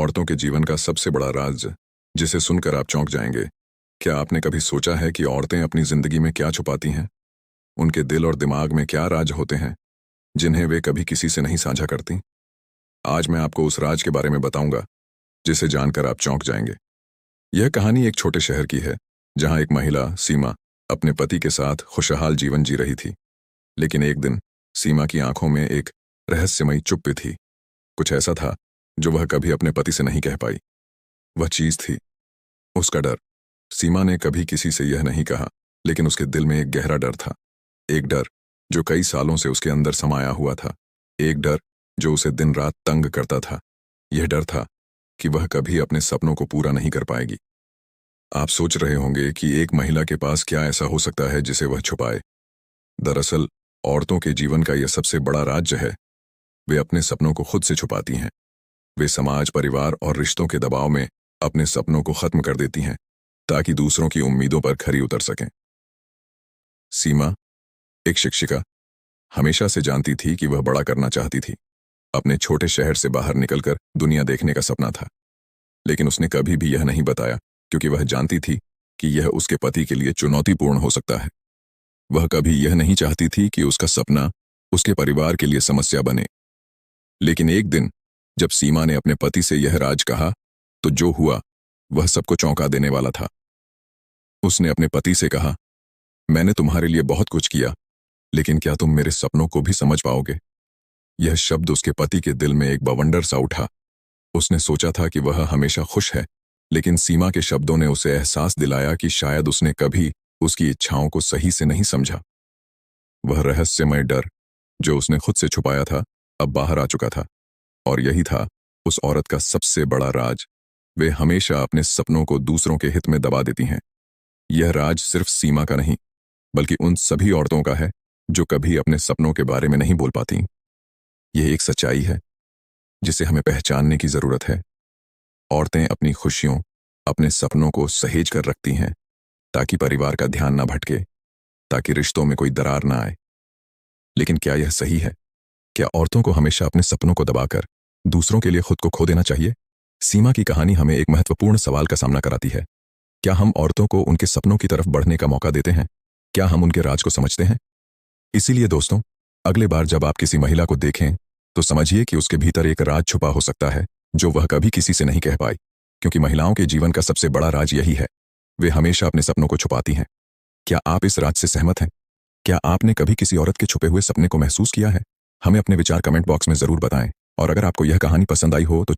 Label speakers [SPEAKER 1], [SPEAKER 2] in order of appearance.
[SPEAKER 1] औरतों के जीवन का सबसे बड़ा राज, जिसे सुनकर आप चौंक जाएंगे। क्या आपने कभी सोचा है कि औरतें अपनी जिंदगी में क्या छुपाती हैं? उनके दिल और दिमाग में क्या राज होते हैं जिन्हें वे कभी किसी से नहीं साझा करती? आज मैं आपको उस राज के बारे में बताऊंगा जिसे जानकर आप चौंक जाएंगे। यह कहानी एक छोटे शहर की है जहां एक महिला सीमा अपने पति के साथ खुशहाल जीवन जी रही थी। लेकिन एक दिन सीमा की आंखों में एक रहस्यमयी चुप्पी थी। कुछ ऐसा था जो वह कभी अपने पति से नहीं कह पाई। वह चीज थी उसका डर। सीमा ने कभी किसी से यह नहीं कहा, लेकिन उसके दिल में एक गहरा डर था। एक डर जो कई सालों से उसके अंदर समाया हुआ था। एक डर जो उसे दिन रात तंग करता था। यह डर था कि वह कभी अपने सपनों को पूरा नहीं कर पाएगी। आप सोच रहे होंगे कि एक महिला के पास क्या ऐसा हो सकता है जिसे वह छुपाए। दरअसल औरतों के जीवन का यह सबसे बड़ा राज है। वे अपने सपनों को खुद से छुपाती हैं। वे समाज, परिवार और रिश्तों के दबाव में अपने सपनों को खत्म कर देती हैं ताकि दूसरों की उम्मीदों पर खरी उतर सकें। सीमा, एक शिक्षिका, हमेशा से जानती थी कि वह बड़ा करना चाहती थी। अपने छोटे शहर से बाहर निकलकर दुनिया देखने का सपना था। लेकिन उसने कभी भी यह नहीं बताया क्योंकि वह जानती थी कि यह उसके पति के लिए चुनौतीपूर्ण हो सकता है। वह कभी यह नहीं चाहती थी कि उसका सपना उसके परिवार के लिए समस्या बने। लेकिन एक दिन जब सीमा ने अपने पति से यह राज कहा, तो जो हुआ वह सबको चौंका देने वाला था। उसने अपने पति से कहा, मैंने तुम्हारे लिए बहुत कुछ किया, लेकिन क्या तुम मेरे सपनों को भी समझ पाओगे? यह शब्द उसके पति के दिल में एक बवंडर सा उठा। उसने सोचा था कि वह हमेशा खुश है, लेकिन सीमा के शब्दों ने उसे एहसास दिलाया कि शायद उसने कभी उसकी इच्छाओं को सही से नहीं समझा। वह रहस्यमय डर जो उसने खुद से छुपाया था, अब बाहर आ चुका था। और यही था उस औरत का सबसे बड़ा राज। वे हमेशा अपने सपनों को दूसरों के हित में दबा देती हैं। यह राज सिर्फ सीमा का नहीं, बल्कि उन सभी औरतों का है जो कभी अपने सपनों के बारे में नहीं बोल पाती। यह एक सच्चाई है जिसे हमें पहचानने की जरूरत है। औरतें अपनी खुशियों, अपने सपनों को सहेज कर रखती हैं ताकि परिवार का ध्यान ना भटके, ताकि रिश्तों में कोई दरार ना आए। लेकिन क्या यह सही है? क्या औरतों को हमेशा अपने सपनों को दबाकर दूसरों के लिए खुद को खो देना चाहिए? सीमा की कहानी हमें एक महत्वपूर्ण सवाल का सामना कराती है। क्या हम औरतों को उनके सपनों की तरफ बढ़ने का मौका देते हैं? क्या हम उनके राज को समझते हैं? इसीलिए दोस्तों, अगले बार जब आप किसी महिला को देखें तो समझिए कि उसके भीतर एक राज छुपा हो सकता है जो वह कभी किसी से नहीं कह पाई। क्योंकि महिलाओं के जीवन का सबसे बड़ा राज यही है, वे हमेशा अपने सपनों को छुपाती हैं। क्या आप इस राज से सहमत हैं? क्या आपने कभी किसी औरत के छुपे हुए सपने को महसूस किया है? हमें अपने विचार कमेंट बॉक्स में जरूर बताएं। और अगर आपको यह कहानी पसंद आई हो तो